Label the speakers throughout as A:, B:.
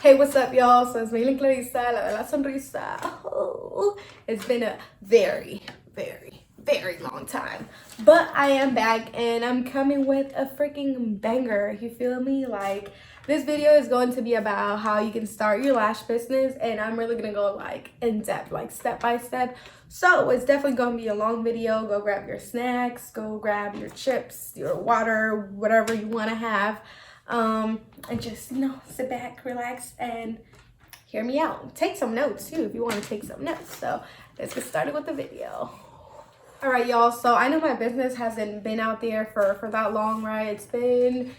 A: Hey, what's up, y'all? So it's meyy la sonrisa. Oh, it's been a very long time, but I am back and I'm coming with a freaking banger. You feel me? Like, this video is going to be about how you can start your lash business, and I'm really gonna go like in depth, like step by step. So it's definitely gonna be a long video. Go grab your snacks, go grab your chips, your water, whatever you want to have, and just, you know, sit back, relax, and hear me out. Take some notes too if you want to take some notes. So let's get started with the video. All right, y'all, so I know my business hasn't been out there for that long, right? It's been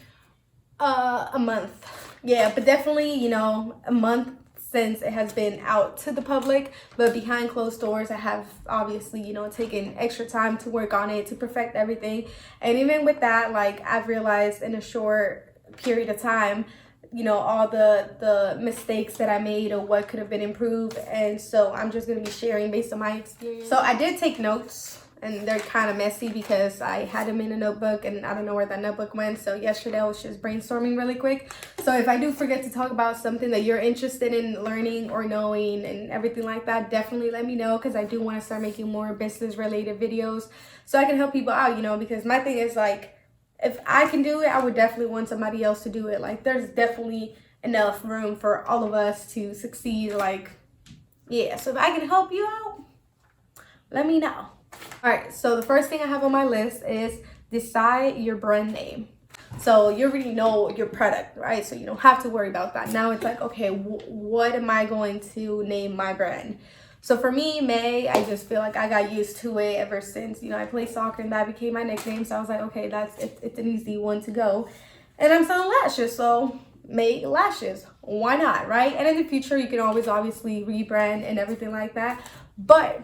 A: a month, yeah, but definitely, you know, a month since it has been out to the public. But behind closed doors, I have obviously, you know, taken extra time to work on it, to perfect everything. And even with that, like, I've realized in a short period of time, you know, all the mistakes that I made or what could have been improved. And so I'm just going to be sharing based on my experience. So I did take notes, and they're kind of messy because I had them in a notebook and I don't know where that notebook went. So yesterday I was just brainstorming really quick. So if I do forget to talk about something that you're interested in learning or knowing and everything like that, definitely let me know, because I do want to start making more business related videos so I can help people out, you know, because my thing is, like, if I can do it, I would definitely want somebody else to do it. Like, there's definitely enough room for all of us to succeed. Like, yeah, so if I can help you out, let me know. All right, so the first thing I have on my list is decide your brand name. So you already know your product, right? So you don't have to worry about that. Now it's like, okay, what am I going to name my brand? So for me, May, I just feel like I got used to it ever since, you know, I played soccer and that became my nickname. So I was like, okay, it's an easy one to go. And I'm selling lashes, so meyy lashes. Why not, right? And in the future, you can always obviously rebrand and everything like that. But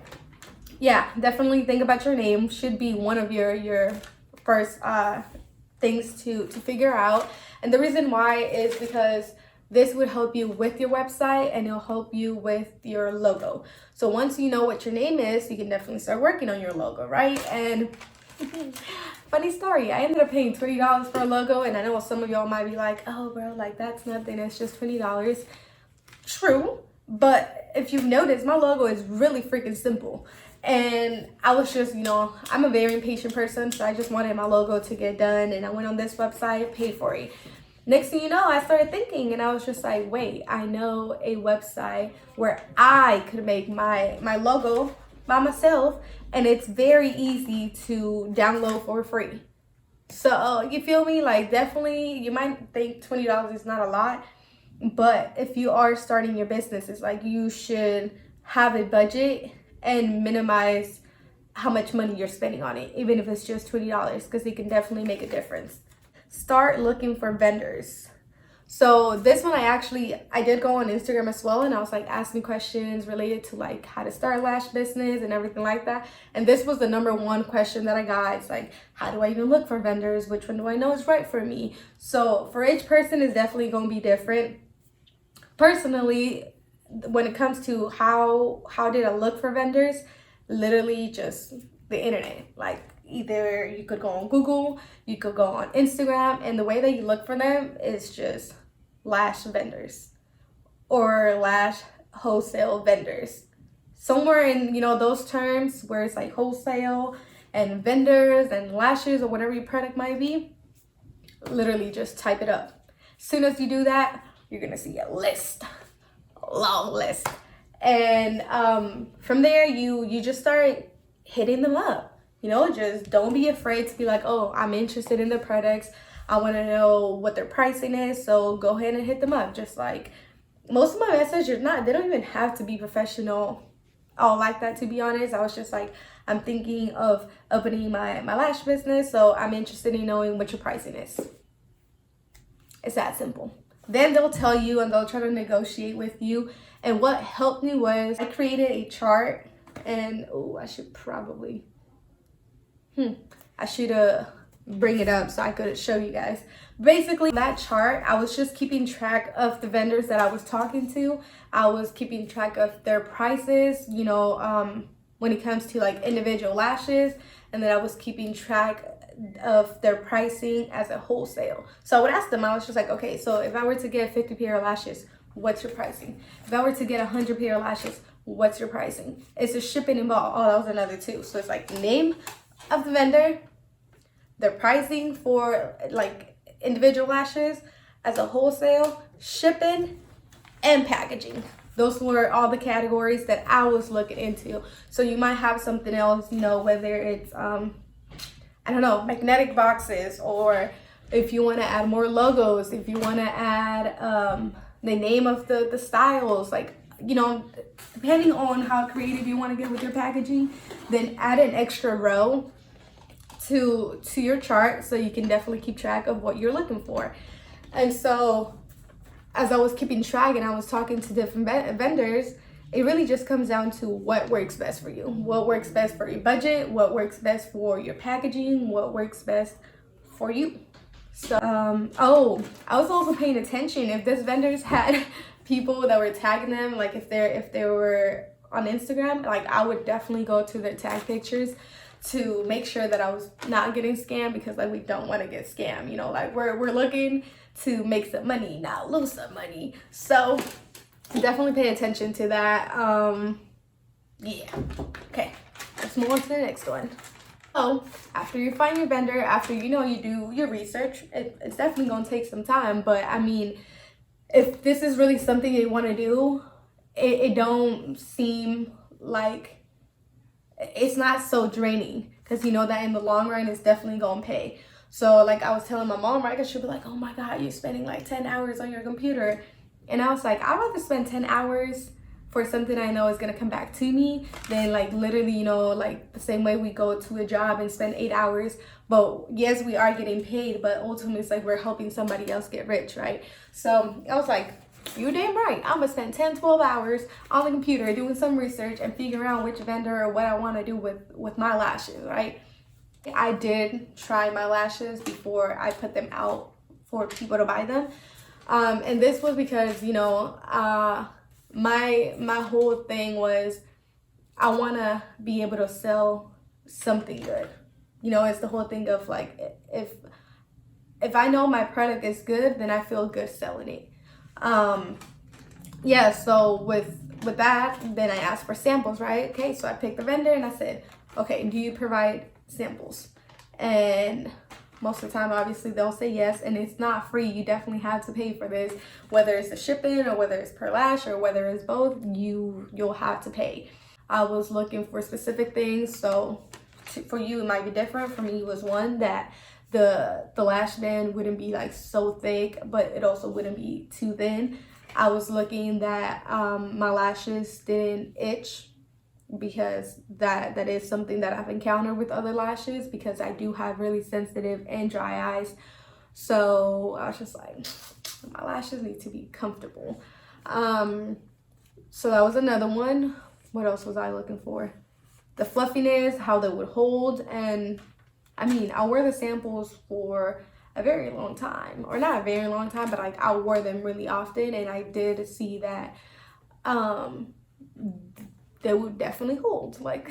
A: yeah, definitely think about your name. Should be one of your first things to figure out. And the reason why is because this would help you with your website, and it'll help you with your logo. So once you know what your name is, you can definitely start working on your logo, right? And funny story, I ended up paying $20 for a logo, and I know some of y'all might be like, oh bro, like that's nothing, it's just $20. True, but if you've noticed, my logo is really freaking simple. And I was just, you know, I'm a very impatient person, so I just wanted my logo to get done, and I went on this website, paid for it. Next thing you know, I started thinking, and I was just like, wait, I know a website where I could make my logo by myself, and it's very easy to download for free. So you feel me? Like, definitely, you might think $20 is not a lot, but if you are starting your business, it's like you should have a budget and minimize how much money you're spending on it, even if it's just $20, because it can definitely make a difference. Start looking for vendors. So this one, I did go on Instagram as well, and I was like asking questions related to like how to start a lash business and everything like that. And this was the #1 question that I got. It's like, how do I even look for vendors? Which one do I know is right for me? So for each person, is definitely going to be different. Personally, when it comes to how did I look for vendors, literally just the internet. Like, either you could go on Google, you could go on Instagram, and the way that you look for them is just lash vendors or lash wholesale vendors. Somewhere in, you know, those terms where it's like wholesale and vendors and lashes or whatever your product might be, literally just type it up. As soon as you do that, you're gonna see a list, a long list. And from there, you just start hitting them up. You know, just don't be afraid to be like, oh, I'm interested in the products. I want to know what their pricing is. So go ahead and hit them up. Just like most of my messages, they don't even have to be professional all like that, to be honest. I was just like, I'm thinking of opening my lash business, so I'm interested in knowing what your pricing is. It's that simple. Then they'll tell you and they'll try to negotiate with you. And what helped me was I created a chart, and oh, I should probably bring it up so I could show you guys. Basically, that chart, I was just keeping track of the vendors that I was talking to. I was keeping track of their prices, you know, when it comes to like individual lashes. And then I was keeping track of their pricing as a wholesale. So I would ask them, I was just like, okay, so if I were to get 50 pair of lashes, What's your pricing? If I were to get 100 pair of lashes, what's your pricing? It's the shipping involved. Oh, that was another too. So it's like name of the vendor, their pricing for like individual lashes as a wholesale, shipping, and packaging. Those were all the categories that I was looking into. So you might have something else, you know, whether it's I don't know, magnetic boxes, or if you want to add more logos, if you want to add the name of the styles, like, you know, depending on how creative you want to get with your packaging, then add an extra row to your chart so you can definitely keep track of what you're looking for. And so as I was keeping track and I was talking to different vendors, it really just comes down to what works best for you. What works best for your budget, what works best for your packaging, what works best for you. So, oh, I was also paying attention if this vendors had people that were tagging them, like if they were on Instagram, like I would definitely go to their tag pictures to make sure that I was not getting scammed, because like we don't want to get scammed, you know, like we're looking to make some money, not lose some money. So definitely pay attention to that. Yeah. Okay, let's move on to the next one. So after you find your vendor, after you know you do your research, it's definitely gonna take some time, but I mean, if this is really something you want to do, it don't seem like it's not so draining, because you know that in the long run it's definitely gonna pay. So like I was telling my mom, right, she'll be like, oh my god, you're spending like 10 hours on your computer. And I was like, I'd rather spend 10 hours for something I know is gonna come back to me than like literally, you know, like the same way we go to a job and spend 8 hours. But yes, we are getting paid, but ultimately it's like we're helping somebody else get rich, right? So I was like, you damn right, I'm gonna spend 10-12 hours on the computer doing some research and figuring out which vendor or what I want to do with my lashes, right? I did try my lashes before I put them out for people to buy them, and this was because, you know, my whole thing was I want to be able to sell something good. You know, it's the whole thing of like, if I know my product is good, then I feel good selling it. Yeah, so with that, then I asked for samples, right? Okay, so I picked the vendor and I said, okay, do you provide samples? And most of the time, obviously, they'll say yes, and it's not free. You definitely have to pay for this, whether it's the shipping or whether it's per lash or whether it's both. You'll have to pay. I was looking for specific things, so for you it might be different. For me, it was one that the lash band wouldn't be like so thick, but it also wouldn't be too thin. I was looking that my lashes didn't itch, because that is something that I've encountered with other lashes, because I do have really sensitive and dry eyes. So I was just like, my lashes need to be comfortable. So that was another one. What else was I looking for? The fluffiness, how they would hold. And I mean, I wear the samples for a very long time, or not a very long time, but like I wore them really often, and I did see that they would definitely hold, like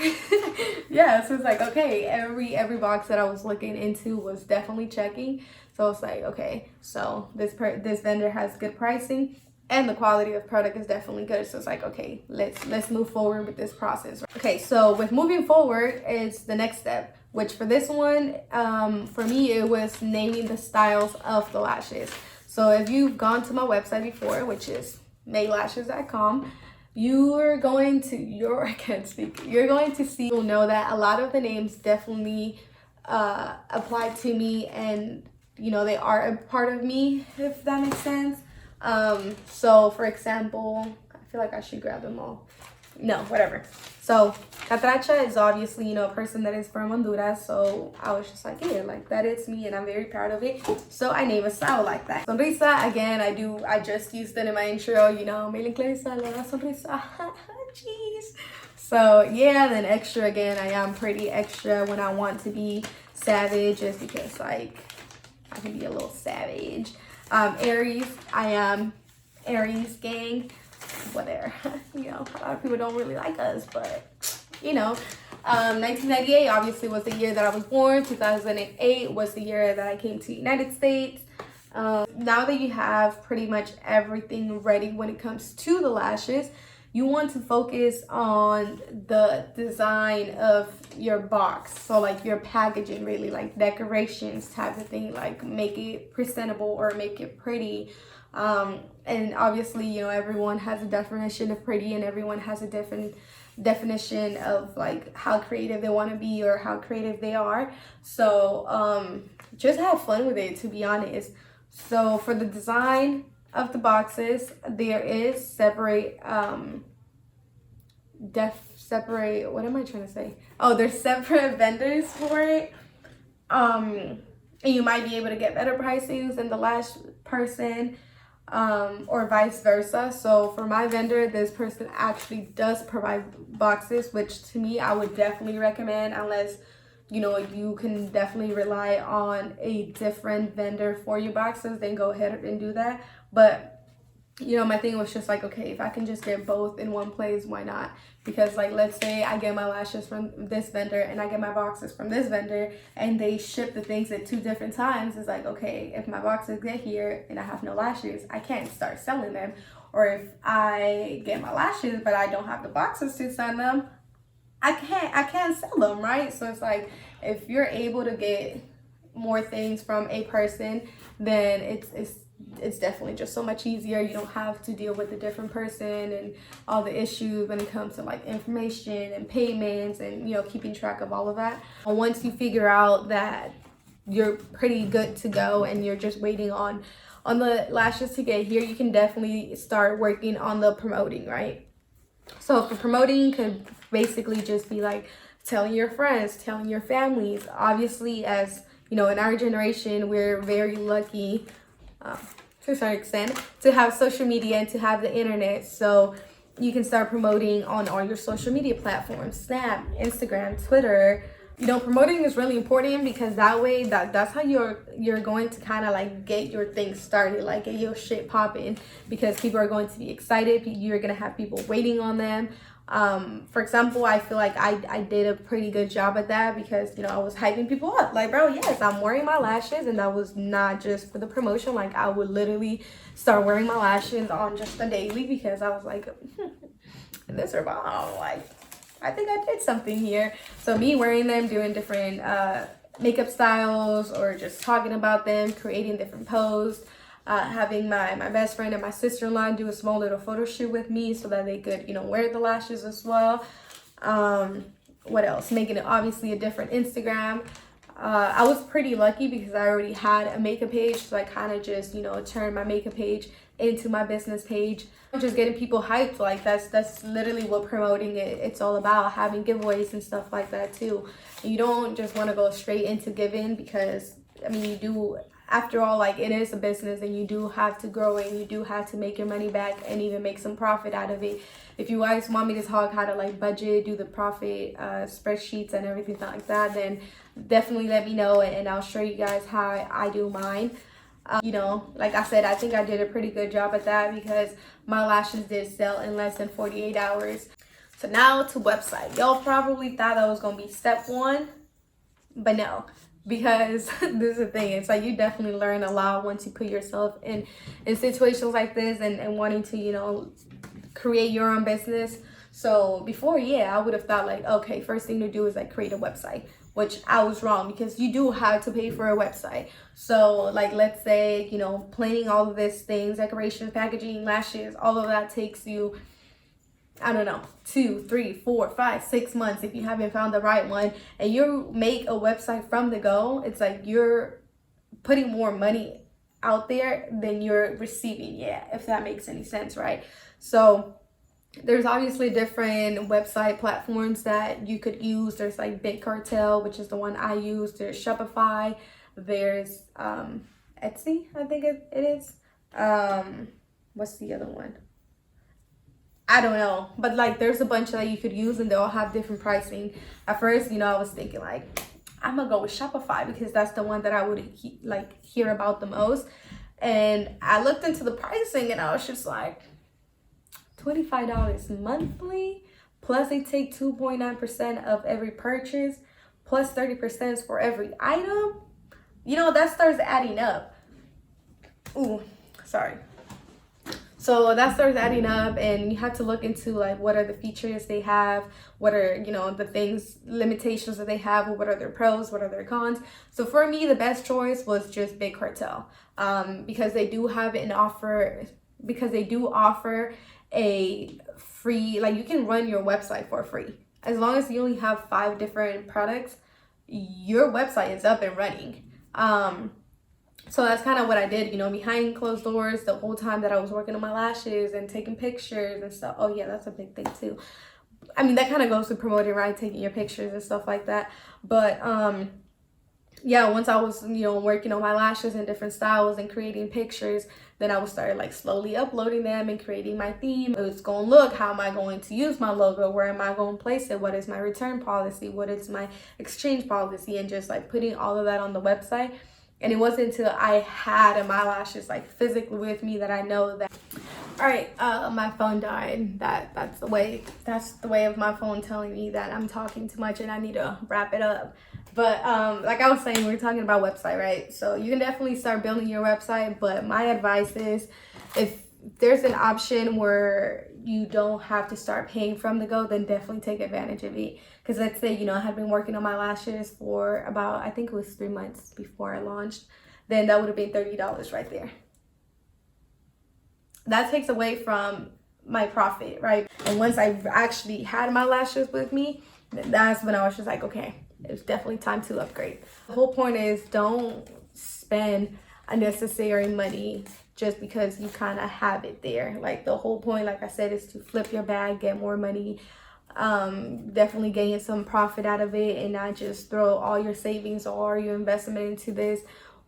A: yeah. So it's like, okay, every box that I was looking into was definitely checking. So it's like, okay, so this vendor has good pricing and the quality of product is definitely good. So it's like, okay, let's move forward with this process. Okay, so with moving forward is the next step, which for this one, for me, it was naming the styles of the lashes. So if you've gone to my website before, which is meyy.lashes.com, you're going to see, you'll know that a lot of the names definitely apply to me, and you know, they are a part of me, if that makes sense. So for example, I feel like I should grab them all. No, whatever. So Catracha is obviously, you know, a person that is from Honduras. So I was just like, yeah, like that is me, and I'm very proud of it. So I name a style like that. Sonrisa, again, I just used it in my intro, you know, me encanta la sonrisa. Jeez. So yeah, then extra, again, I am pretty extra when I want to be savage, just because like I can be a little savage. Aries, I am Aries gang. Whatever, you know, a lot of people don't really like us, but you know, 1998 obviously was the year that I was born. 2008 was the year that I came to the United States. Now that you have pretty much everything ready when it comes to the lashes, you want to focus on the design of your box. So like your packaging, really like decorations type of thing, like make it presentable or make it pretty. And obviously, you know, everyone has a definition of pretty, and everyone has a different definition of like how creative they want to be or how creative they are. So just have fun with it, to be honest. So for the design of the boxes, there is separate what am I trying to say? Oh, there's separate vendors for it. And you might be able to get better pricings than the lash person, or vice versa. So for my vendor, this person actually does provide boxes, which to me I would definitely recommend, unless you know you can definitely rely on a different vendor for your boxes, then go ahead and do that. But you know, my thing was just like, okay, if I can just get both in one place, why not? Because like, let's say I get my lashes from this vendor and I get my boxes from this vendor, and they ship the things at 2 different times. It's like, okay, if my boxes get here and I have no lashes, I can't start selling them. Or if I get my lashes but I don't have the boxes to send them, I can't sell them, right? So it's like, if you're able to get more things from a person, then it's definitely just so much easier. You don't have to deal with a different person and all the issues when it comes to like information and payments and, you know, keeping track of all of that. Once you figure out that you're pretty good to go and you're just waiting on the lashes to get here, you can definitely start working on the promoting, right? So for promoting could basically just be like telling your friends, telling your families. Obviously, as you know, in our generation, we're very lucky to a certain extent to have social media and to have the internet. So you can start promoting on all your social media platforms, Snap, Instagram, Twitter. You know, promoting is really important, because that way that's how you're going to kind of like get your thing started, like get your shit popping, because people are going to be excited. You're gonna have people waiting on them. For example, I feel like I did a pretty good job at that, because you know, I was hyping people up like, bro, yes, I'm wearing my lashes. And that was not just for the promotion. Like, I would literally start wearing my lashes on just a daily, because I was like, this are bomb. Like, I think I did something here. So me wearing them, doing different makeup styles, or just talking about them, creating different posts, having my best friend and my sister-in-law do a small little photo shoot with me so that they could, you know, wear the lashes as well. What else? Making it obviously a different Instagram. I was pretty lucky because I already had a makeup page, so I kind of just, you know, turned my makeup page into my business page. Just getting people hyped, like that's literally what promoting it's all about, having giveaways and stuff like that too. You don't just want to go straight into giving, because I mean, you do, after all, like, it is a business, and you do have to grow, and you do have to make your money back and even make some profit out of it. If you guys want me to talk how to like budget, do the profit spreadsheets and everything like that, then definitely let me know, and I'll show you guys how I do mine. You know, like I said, I think I did a pretty good job at that, because my lashes did sell in less than 48 hours. So now to website. Y'all probably thought that was going to be step 1, but no, because this is the thing. It's like, you definitely learn a lot once you put yourself in situations like this, and wanting to, you know, create your own business. So before, yeah, I would have thought like, okay, first thing to do is like create a website, which I was wrong, because you do have to pay for a website. So like, let's say, you know, planning all of these things, decorations, packaging, lashes, all of that takes you, I don't know, 2, 3, 4, 5, 6 months if you haven't found the right one. And you make a website from the go, it's like you're putting more money out there than you're receiving, yeah, if that makes any sense, right? So there's obviously different website platforms that you could use. There's like Big Cartel, which is the one I use. There's Shopify. There's Etsy, I think it is. What's the other one? I don't know. But like, there's a bunch that you could use, and they all have different pricing. At first, you know, I was thinking like, I'm gonna go with Shopify, because that's the one that I would hear about the most. And I looked into the pricing, and I was just like, $25 monthly, plus they take 2.9% of every purchase, plus 30% for every item. You know, that starts adding up. Ooh, sorry. So that starts adding up, and you have to look into like what are the features they have, what are, you know, the things, limitations that they have, what are their pros, what are their cons. So for me, the best choice was just Big Cartel, because they do have an offer, because they do offer a free, like you can run your website for free. As long as you only have 5 different products, your website is up and running. So that's kind of what I did, you know, behind closed doors the whole time that I was working on my lashes and taking pictures and stuff. Oh yeah, that's a big thing too. I mean, that kind of goes to promoting, right? Taking your pictures and stuff like that. But yeah, once I was, you know, working on my lashes in different styles and creating pictures, then I would start like slowly uploading them and creating my theme. It's going to look, how am I going to use my logo? Where am I going to place it? What is my return policy? What is my exchange policy? And just like putting all of that on the website. And it wasn't until I had my lashes like physically with me that I know that. All right, my phone died. That's the way of my phone telling me that I'm talking too much and I need to wrap it up. But like I was saying, we're talking about website, right? So you can definitely start building your website, but my advice is, if there's an option where you don't have to start paying from the go, then definitely take advantage of it. Because let's say, you know, I had been working on my lashes for about, I think it was 3 months before I launched, then that would have been $30 right there. That takes away from my profit, right? And once I actually had my lashes with me, then that's when I was just like, okay, it's definitely time to upgrade. The whole point is, don't spend unnecessary money just because you kind of have it there. Like the whole point, like I said, is to flip your bag, get more money, definitely gain some profit out of it, and not just throw all your savings or your investment into this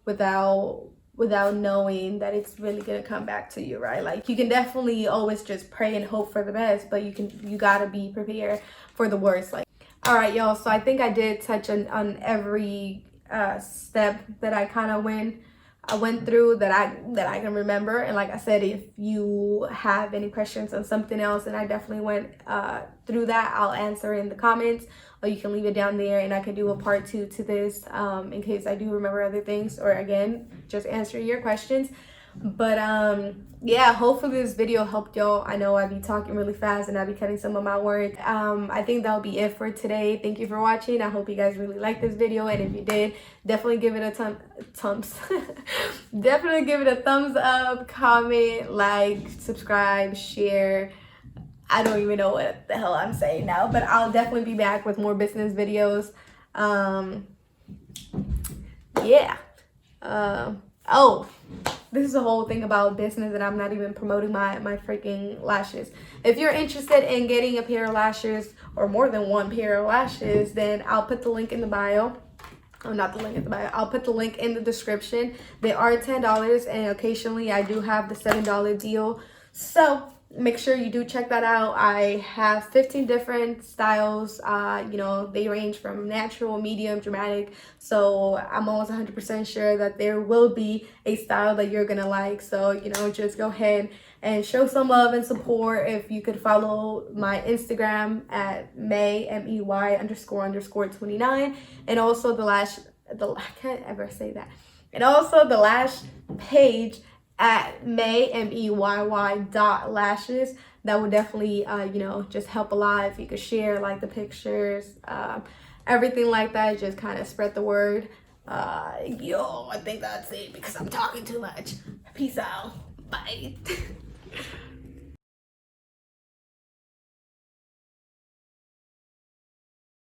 A: without knowing that it's really gonna come back to you, right? Like you can definitely always just pray and hope for the best, but you gotta be prepared for the worst. Like, all right, y'all, so I think I did touch on every step that I kind of went through that I can remember. And like I said, if you have any questions on something else and I definitely went through that, I'll answer in the comments, or you can leave it down there and I can do a part 2 to this in case I do remember other things, or again, just answer your questions. But yeah, hopefully this video helped y'all. I know I be talking really fast and I be cutting some of my words. I think that'll be it for today. Thank you for watching. I hope you guys really liked this video, and if you did, definitely give it a definitely give it a thumbs up, comment, like, subscribe, share. I don't even know what the hell I'm saying now, but I'll definitely be back with more business videos. Yeah. Oh, this is the whole thing about business, and I'm not even promoting my freaking lashes. If you're interested in getting a pair of lashes or more than one pair of lashes, then I'll put the link in the bio. Oh, not the link in the bio. I'll put the link in the description. They are $10, and occasionally I do have the $7 deal. So make sure you do check that out. I have 15 different styles. You know, they range from natural, medium, dramatic. So I'm almost 100% sure that there will be a style that you're gonna like. So, you know, just go ahead and show some love and support. If you could follow my Instagram at meyy, __29, and also the Lash, I can't ever say that. And also the Lash page at meyy.lashes. That would definitely you know, just help a lot if you could share, like, the pictures, everything like that. Just kind of spread the word. Yo, I think that's it because I'm talking too much. Peace out. Bye.